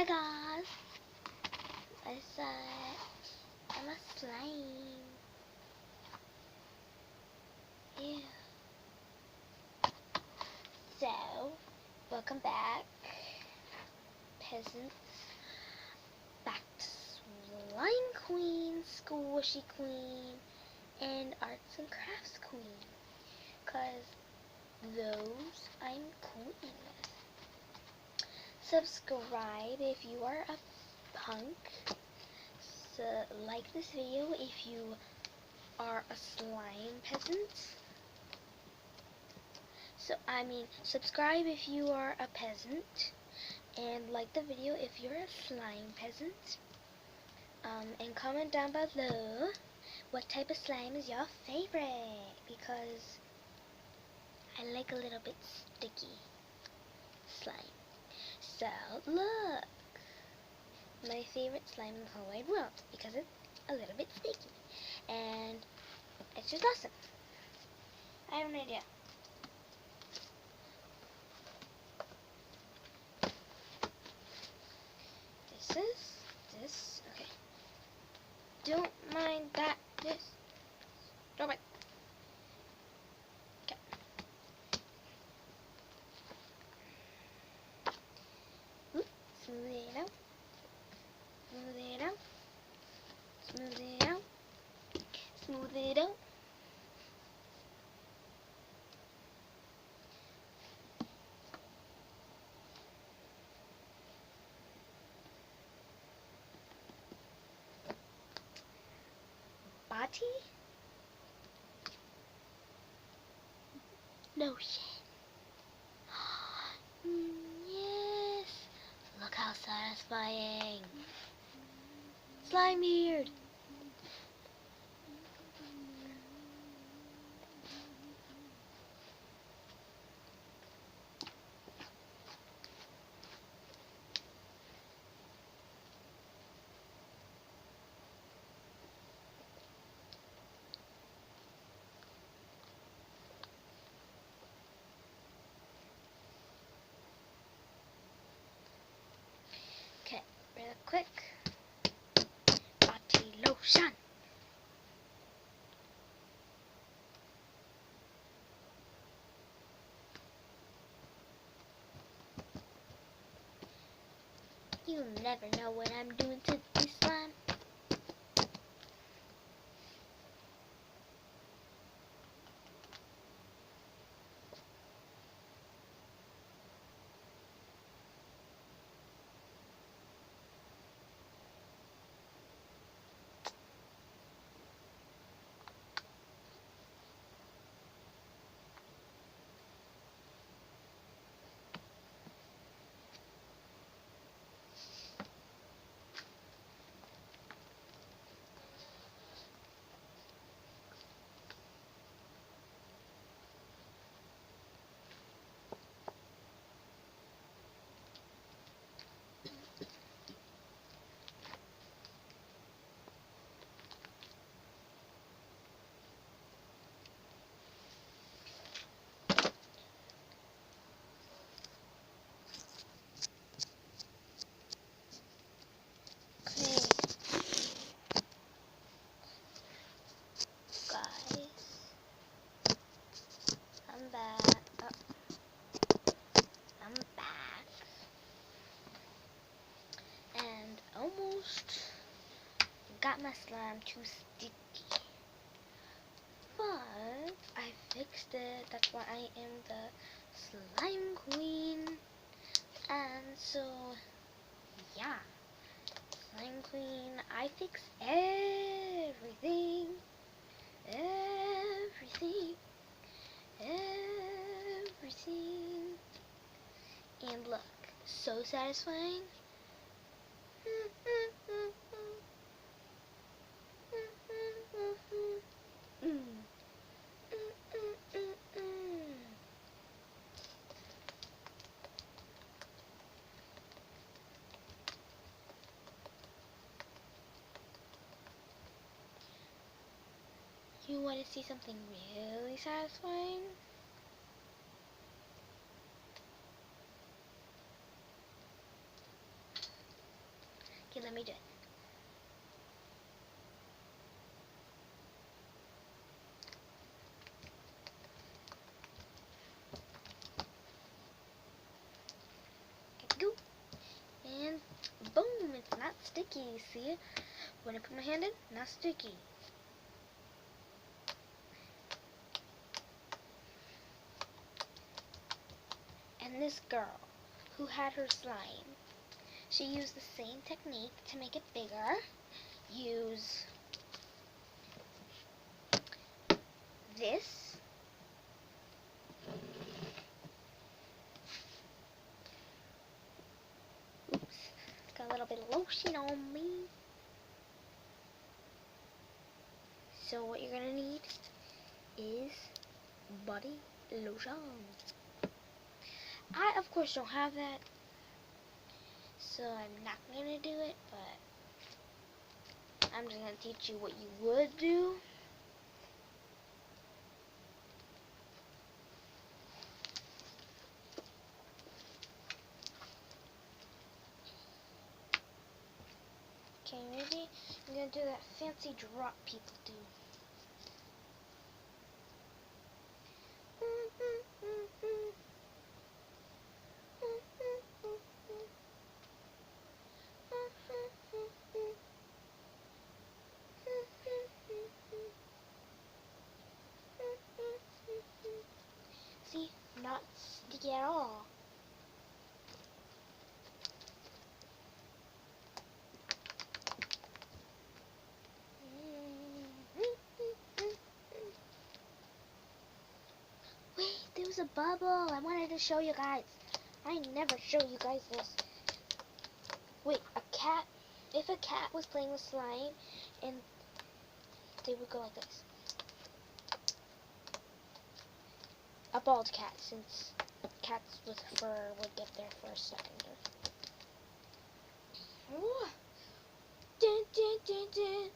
guys, I'm a slime. Yeah. So, welcome back, peasants. Back to Slime Queen, Squishy Queen, and Arts and Crafts Queen. Cause those I'm queen with. Subscribe if you are a punk. So, like this video if you are a slime peasant. Subscribe if you are a peasant, and like the video if you're a slime peasant. And comment down below what type of slime is your favorite, because I like a little bit sticky slime. So, look! My favorite slime in the whole wide world, because it's a little bit sticky. And it's just awesome. I have an idea. This, okay. Don't mind that, this. Don't mind. Okay. Oop, smooth it out. Smooth it out. Smooth it out. Smooth it out. Bati? No shit. Yes. Look how satisfying. Slime beard. Okay, real quick. Body lotion. You never know what I'm doing to this slime. I'm back. And almost got my slime too sticky. But I fixed it. That's why I am the slime queen. And so, yeah. Slime queen, I fix everything. Everything. Everything. And look, so satisfying. You want to see something really satisfying? Let me do it. Go. And boom, it's not sticky. See? When I put my hand in, not sticky. And this girl who had her slime, she used the same technique to make it bigger. Use this. Oops, got a little bit of lotion on me. So what you're gonna need is body lotion. I of course don't have that, so I'm not gonna do it, but I'm just gonna teach you what you would do. Okay, ready? I'm gonna do that fancy drop people do. See, not sticky at all. Wait, there was a bubble. I wanted to show you guys. I never show you guys this. Wait, a cat. If a cat was playing with slime, and they would go like this. A bald cat, since cats with fur would get there first, second. Ooh. Dun, dun, dun, dun.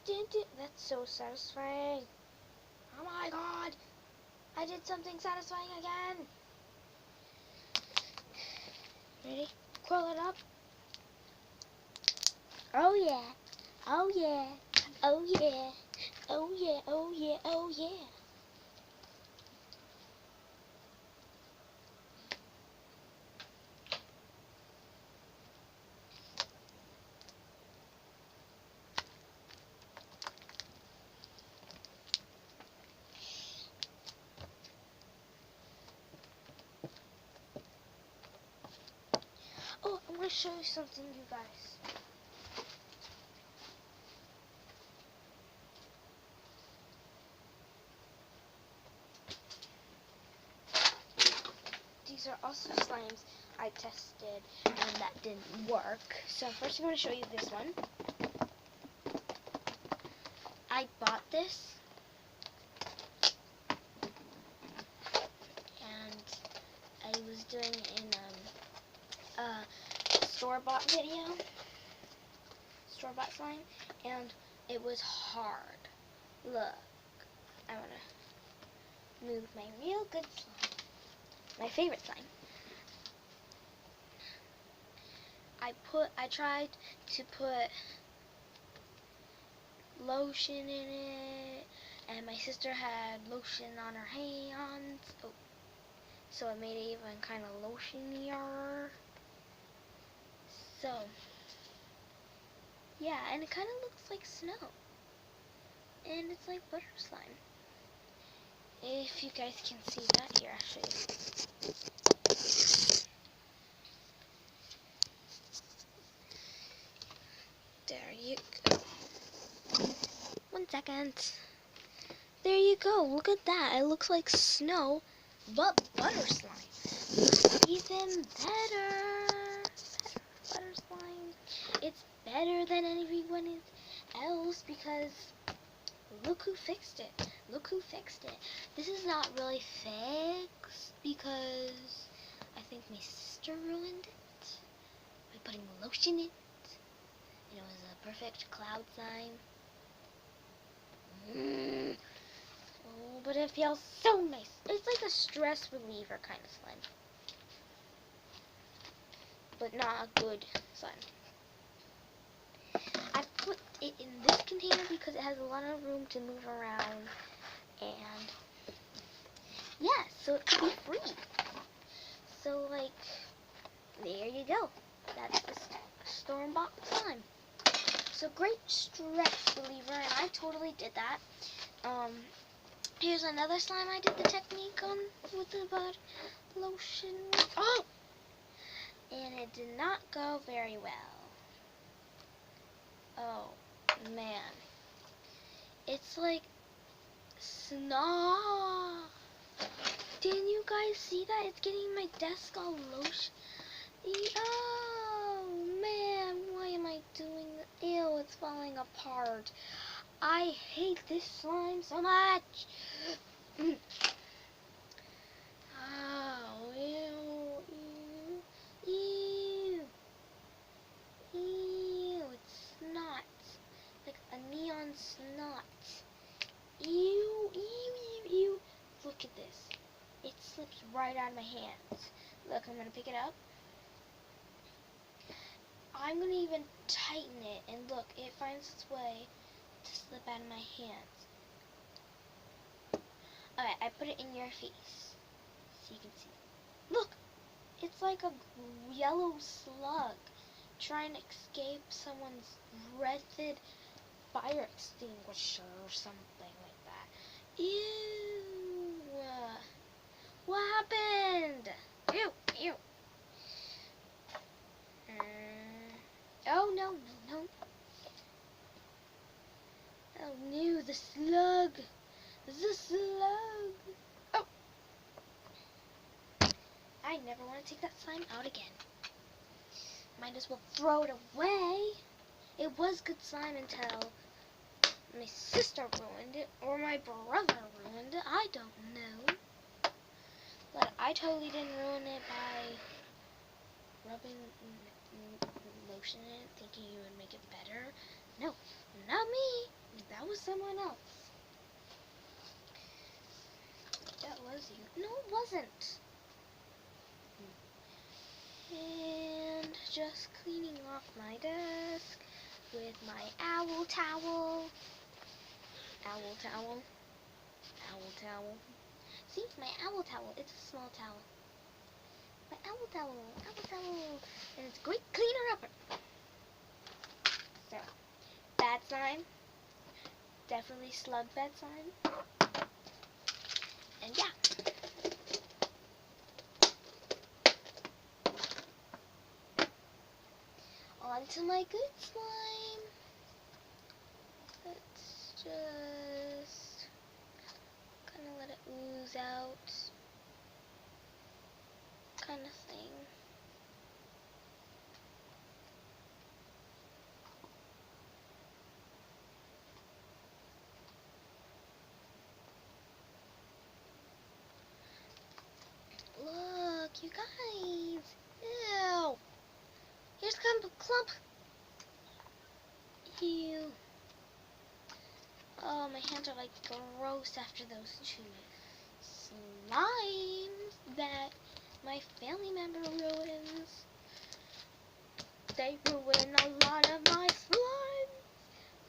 Dun, dun. That's so satisfying. Oh my god. I did something satisfying again. Ready? Curl it up. Oh yeah. Oh yeah. Oh yeah. Oh yeah. Oh yeah. Oh yeah. Oh, I'm going to show you something, you guys. These are also slimes I tested and that didn't work. So first I'm going to show you this one. I bought this and I was doing it in a store-bought video, store-bought slime, and it was hard. Look, I want to move my real good slime, my favorite slime. I tried to put lotion in it, and my sister had lotion on her hands. Oh, so it made it even kind of lotionier. So, yeah, and it kind of looks like snow. And it's like butter slime. If you guys can see that here, actually. There you go. 1 second. There you go. Look at that. It looks like snow, but butter slime. Even better. Butter slime. It's better than everyone else because look who fixed it. Look who fixed it. This is not really fixed because I think my sister ruined it by putting lotion in it. And it was a perfect cloud slime. Oh, but it feels so nice. It's like a stress reliever kind of slime. But not a good slime. container because it has a lot of room to move around, and yeah, so it could be free. So like, there you go. That's the store-bought slime. So great stress reliever, and I totally did that. Here's another slime I did the technique on with the body lotion. Oh! And it did not go very well. Oh, man. It's like snot. Didn't you guys see that? It's getting my desk all lotion. Oh, man. Why am I doing this? Ew, it's falling apart. I hate this slime so much. Oh, ew, ew, ew, ew, it's snot, like a neon snot. Ew, ew, ew, ew. Look at this. It slips right out of my hands. Look, I'm going to pick it up. I'm going to even tighten it, and look, it finds its way to slip out of my hands. Alright, I put it in your face, so you can see. Look, it's like a yellow slug trying to escape someone's breathed fire extinguisher or something like that. Ew! What happened? Ew! Ew! Oh no! No! Oh no! The slug! The slug! Oh! I never want to take that slime out again. Might as well throw it away. It was good slime until my sister ruined it, or my brother ruined it. I don't know. But I totally didn't ruin it by rubbing lotion in it, thinking you would make it better. No, not me. That was someone else. That was you. No, it wasn't. And just cleaning off my desk with my owl towel. Owl towel. Owl towel. See, my owl towel. It's a small towel. My owl towel. Owl towel. And it's a great cleaner upper. So, bad slime. Definitely slug bad slime. And yeah. On to my good slime. Let's just kind of let it ooze out. Kind of thing. Look, you guys. Ew. Here's a clump. Ew. Oh, my hands are like gross after those two slimes that my family member ruins. They ruin a lot of my slimes,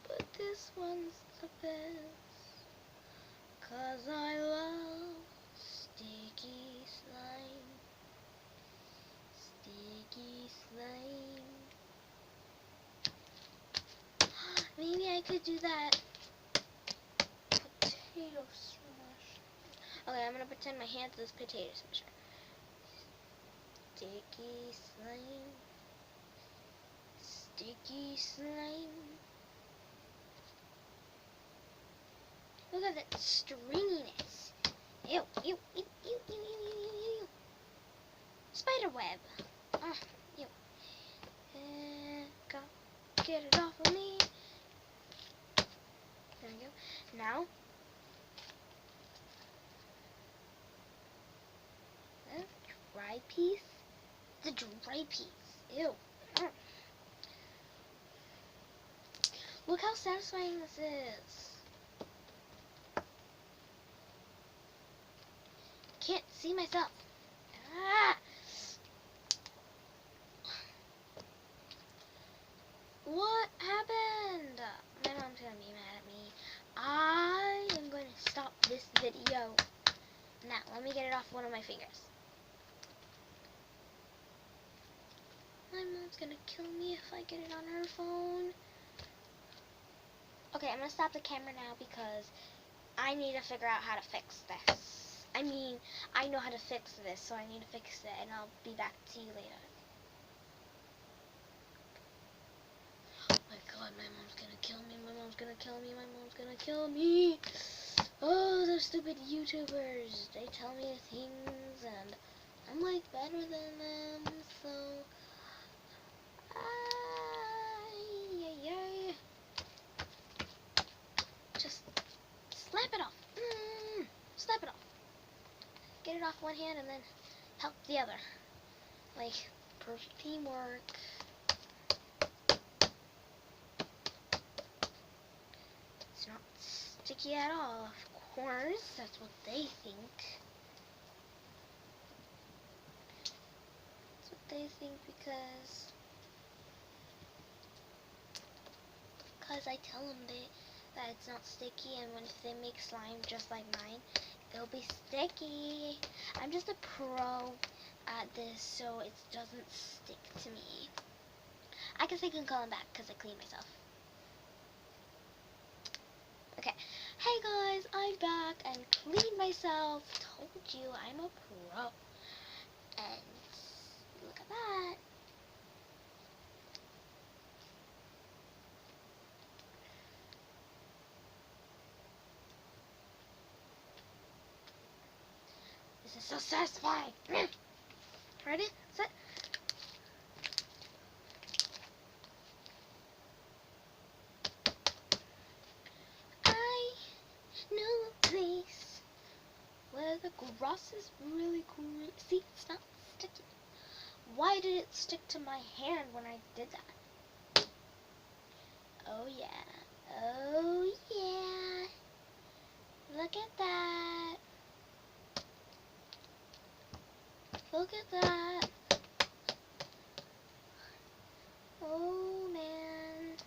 but this one's the best, 'cause I love sticky slime. Sticky slime. Maybe I could do that potato smash. Okay, I'm gonna pretend my hands is potato smasher. Sticky slime. Sticky slime. Look at that stringiness. Ew, ew, ew, ew, ew, ew, ew, ew. Spider web. Ew. Get it off of me. There we go. Now, the dry piece. The dry piece. Ew. Look how satisfying this is. Can't see myself. Ah! What happened? My mom's gonna be let me get it off one of my fingers. My mom's gonna kill me if I get it on her phone. Okay, I'm gonna stop the camera now because I need to figure out how to fix this. I mean, I know how to fix this, so I need to fix it, and I'll be back to you later. Oh my god, my mom's gonna kill me, my mom's gonna kill me, my mom's gonna kill me. Oh, those stupid YouTubers. They tell me things, and I'm like better than them, so... Just slap it off. Slap it off. Get it off one hand and then help the other. Like, perfect teamwork. It's not sticky at all, of course. That's what they think. That's what they think because I tell them that it's not sticky, and when they make slime just like mine, it'll be sticky. I'm just a pro at this, so it doesn't stick to me. I guess I can call him back because I cleaned myself. Okay. Hey guys, I'm back and cleaned myself. Told you I'm a pro. And look at that. This is so satisfying. Ready? Set. I know a place where the grass is really green. See, it's not sticky. Why did it stick to my hand when I did that? Oh yeah. Oh yeah. Look at that. Look at that. Oh man.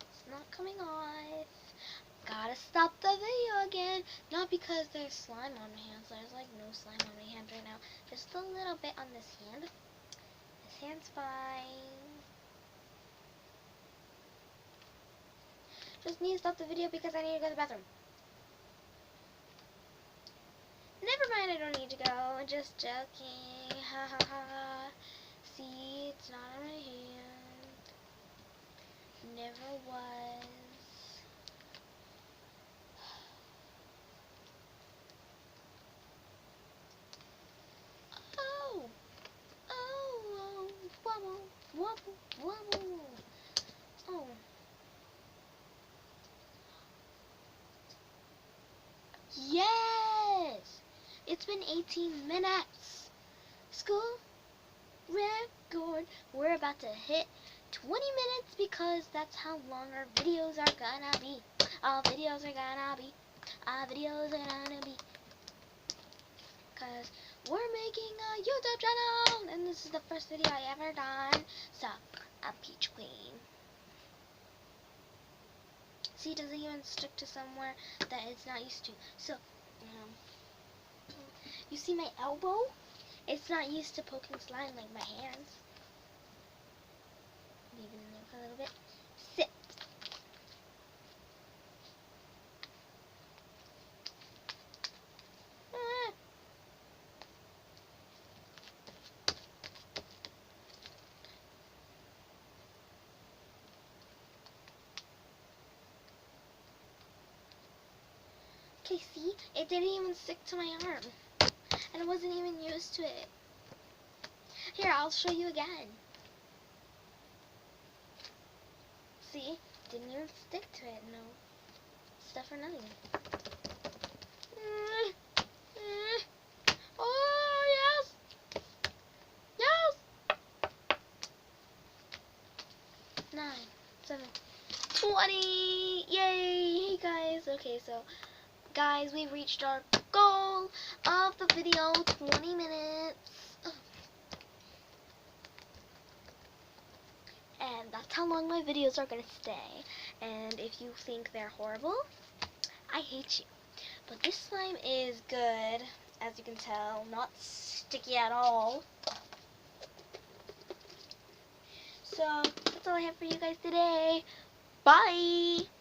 It's not coming off. Gotta stop the video again. Not because there's slime on my hands. There's like no slime on my hand right now. Just a little bit on this hand. This hand's fine. Just need to stop the video because I need to go to the bathroom. Never mind, I don't need to go. I'm just joking. Ha ha ha. See, it's not on my hand. Never was. Oh! Oh! Wobble! Wobble! Wobble! Oh. Yes! It's been 18 minutes. School record. We're about to hit 20 minutes because that's how long our videos are gonna be. Our videos are gonna be. Our videos are gonna be. Because we're making a YouTube channel. And this is the first video I ever done. So, I'm Peach Queen. See, it doesn't even stick to somewhere that it's not used to. So, you see my elbow? It's not used to poking slime like my hands. Leave it in there for a little bit. Sit. Okay, see? It didn't even stick to my arm. And I wasn't even used to it. Here, I'll show you again. See? Didn't even stick to it. No stuff or nothing. Oh, yes! Yes! 9, 7, 20! Yay! Hey, guys. Okay, so, guys, we reached our goal of the video, 20 minutes. And that's how long my videos are going to stay. And if you think they're horrible, I hate you. But this slime is good, as you can tell, not sticky at all. So, that's all I have for you guys today. Bye!